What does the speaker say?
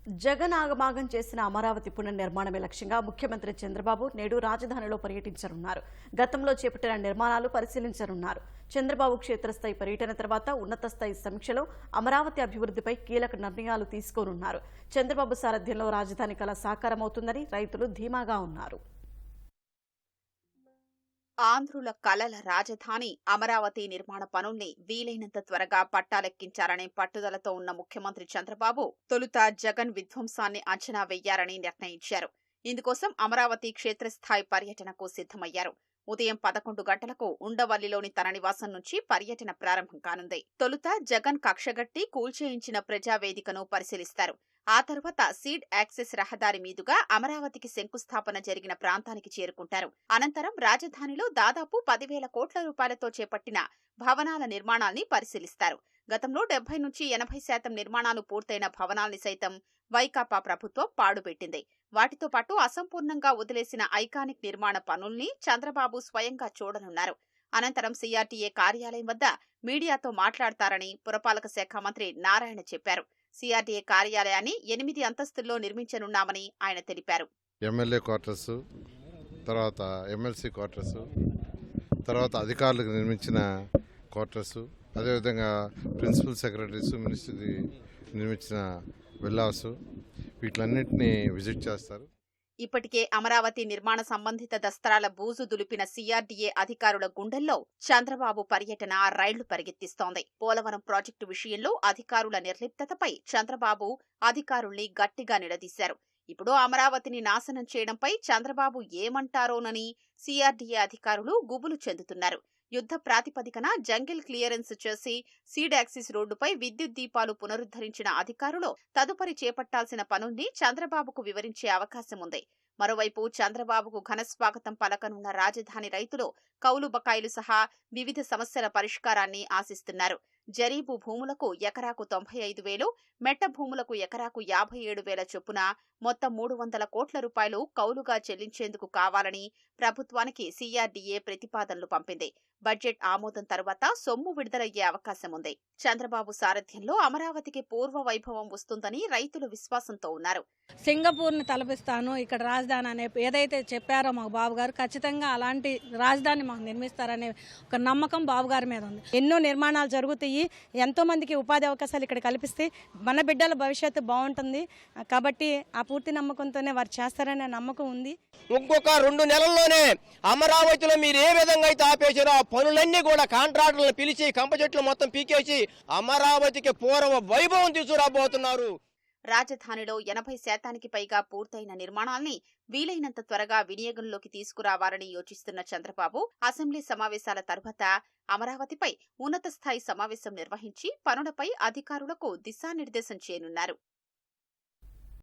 జగన్ ఆగమాగం చేసిన అమరావతి పునర్నిర్మాణమే లక్ష్యంగా ముఖ్యమంత్రి చంద్రబాబు నేడు రాజధానిలో పర్యటించనున్నారు. గతంలో చేపట్టిన నిర్మాణాలు పరిశీలించనున్నారు. చంద్రబాబు క్షేత్రస్థాయి పర్యటన తర్వాత ఉన్నత స్థాయి సమీక్షలో అమరావతి అభివృద్ధిపై కీలక నిర్ణయాలు తీసుకోనున్నారు. చంద్రబాబు సారథ్యంలో రాజధాని కల సాకారమవుతుందని రైతులు ధీమాగా ఉన్నారు. ఆంధ్రుల కలల రాజధాని అమరావతి నిర్మాణ పనుల్ని వీలైనంత త్వరగా పట్టాలెక్కించాలనే పట్టుదలతో ఉన్న ముఖ్యమంత్రి చంద్రబాబు తొలుత జగన్ విధ్వంసాన్ని అంచనా వెయ్యారని నిర్ణయించారు. ఇందుకోసం అమరావతి క్షేత్రస్థాయి పర్యటనకు సిద్ధమయ్యారు. ఉదయం 11 గంటలకు ఉండవల్లిలోని తన నివాసం నుంచి పర్యటన ప్రారంభం కానుంది. తొలుత జగన్ కక్షగట్టి కూల్చేయించిన ప్రజావేదికను పరిశీలిస్తారు. ఆ తర్వాత సీడ్ యాక్సెస్ రహదారి మీదుగా అమరావతికి శంకుస్థాపన జరిగిన ప్రాంతానికి చేరుకుంటారు. అనంతరం రాజధానిలో దాదాపు 10,000 కోట్ల రూపాయలతో చేపట్టిన భవనాల నిర్మాణాల్ని పరిశీలిస్తారు. గతంలో 70 నుంచి 80% నిర్మాణాలు పూర్తయిన భవనాల్ని సైతం వైకాపా ప్రభుత్వం పాడుపెట్టింది. వాటితో పాటు అసంపూర్ణంగా వదిలేసిన ఐకానిక్ నిర్మాణ పనుల్ని చంద్రబాబు స్వయంగా చూడనున్నారు. అనంతరం సిఆర్టీఏ కార్యాలయం వద్ద మీడియాతో మాట్లాడతారని పురపాలక శాఖ మంత్రి నారాయణ చెప్పారు. సిఆర్టీఏ కార్యాలయాన్ని 8 అంతస్తుల్లో నిర్మించనున్నామని ఆయన తెలిపారు. ఎమ్మెల్యే క్వార్టర్స్, తర్వాత ఎమ్మెల్సీ క్వార్టర్స్, తర్వాత అధికారులకు నిర్మించిన క్వార్టర్స్, అదేవిధంగా ప్రిన్సిపల్ సెక్రటరీస్, మినిస్ట్రీ నిర్మించిన విల్లాస్, వీటిలన్నింటినీ విజిట్ చేస్తారు. ఇప్పటికే అమరావతి నిర్మాణ సంబంధిత దస్త్రాల బూజు దులిపిన సిఆర్డీఏ అధికారుల గుండెల్లో చంద్రబాబు పర్యటన రైళ్లు పరిగెత్తిస్తోంది. పోలవరం ప్రాజెక్టు విషయంలో అధికారుల నిర్లిప్తతపై చంద్రబాబు అధికారుల్ని గట్టిగా నిలదీశారు. ఇప్పుడు అమరావతిని నాశనం చేయడంపై చంద్రబాబు ఏమంటారోనని సిఆర్డీఏ అధికారులు గుబులు చెందుతున్నారు. యుద్ధ ప్రాతిపదికన జంగిల్ క్లియరెన్స్ చేసి సీడ్ యాక్సిస్ రోడ్డుపై విద్యుత్ దీపాలు పునరుద్ధరించిన అధికారులు తదుపరి చేపట్టాల్సిన పనుల్ని చంద్రబాబుకు వివరించే అవకాశం ఉంది. మరోవైపు చంద్రబాబుకు ఘనస్వాగతం పలకనున్న రాజధాని రైతులు కౌలు బకాయిలు సహా వివిధ సమస్యల పరిష్కారాన్ని ఆశిస్తున్నారు. జరీబు భూములకు ఎకరాకు 95,000, మెట్ట భూములకు ఎకరాకు 57,000 చొప్పున మొత్తం 300 కోట్ల రూపాయలు కౌలుగా చెల్లించేందుకు కావాలని ప్రభుత్వానికి సిఆర్డీఏ ప్రతిపాదనలు పంపింది. బడ్జెట్ ఆమోదం తర్వాత సొమ్ము విడుదలయ్యే అవకాశం ఉంది. చంద్రబాబు సారథ్యంలో అమరావతికి పూర్వ వైభవం వస్తుందని రైతులు విశ్వాసంతో ఉన్నారు. సింగపూర్ని తలపిస్తాను, ఇక్కడ రాజధాని అనే ఏదైతే చెప్పారో మాకు బాబు గారు, ఖచ్చితంగా అలాంటి రాజధాని మాకు నిర్మిస్తారనే ఒక నమ్మకం బాబు గారి మీద ఉంది. ఎన్నో నిర్మాణాలు జరుగుతాయి, ఎంతో మందికి ఉపాధి అవకాశాలు ఇక్కడ కల్పిస్తే మన బిడ్డల భవిష్యత్తు బాగుంటుంది. కాబట్టి ఆ పూర్తి నమ్మకంతోనే వారు చేస్తారనే నమ్మకం ఉంది. ఇంకొక 2 నెలల్లోనే అమరావతిలో మీరు ఏ విధంగా అయితే ఆపేసారో ఆ పనులన్నీ కూడా కాంట్రాక్టర్లను పిలిచి కంప చెట్లు మొత్తం పీకేసి అమరావతికి పూర్వ వైభవం తీసుకురాబోతున్నారు. రాజధానిలో 80% పైగా పూర్తయిన నిర్మాణాల్ని వీలైనంత త్వరగా వినియోగంలోకి తీసుకురావాలని యోచిస్తున్న చంద్రబాబు అసెంబ్లీ సమావేశాల తర్వాత అమరావతిపై ఉన్నత స్థాయి సమావేశం నిర్వహించి పనులపై అధికారులకు దిశానిర్దేశం చేయనున్నారు.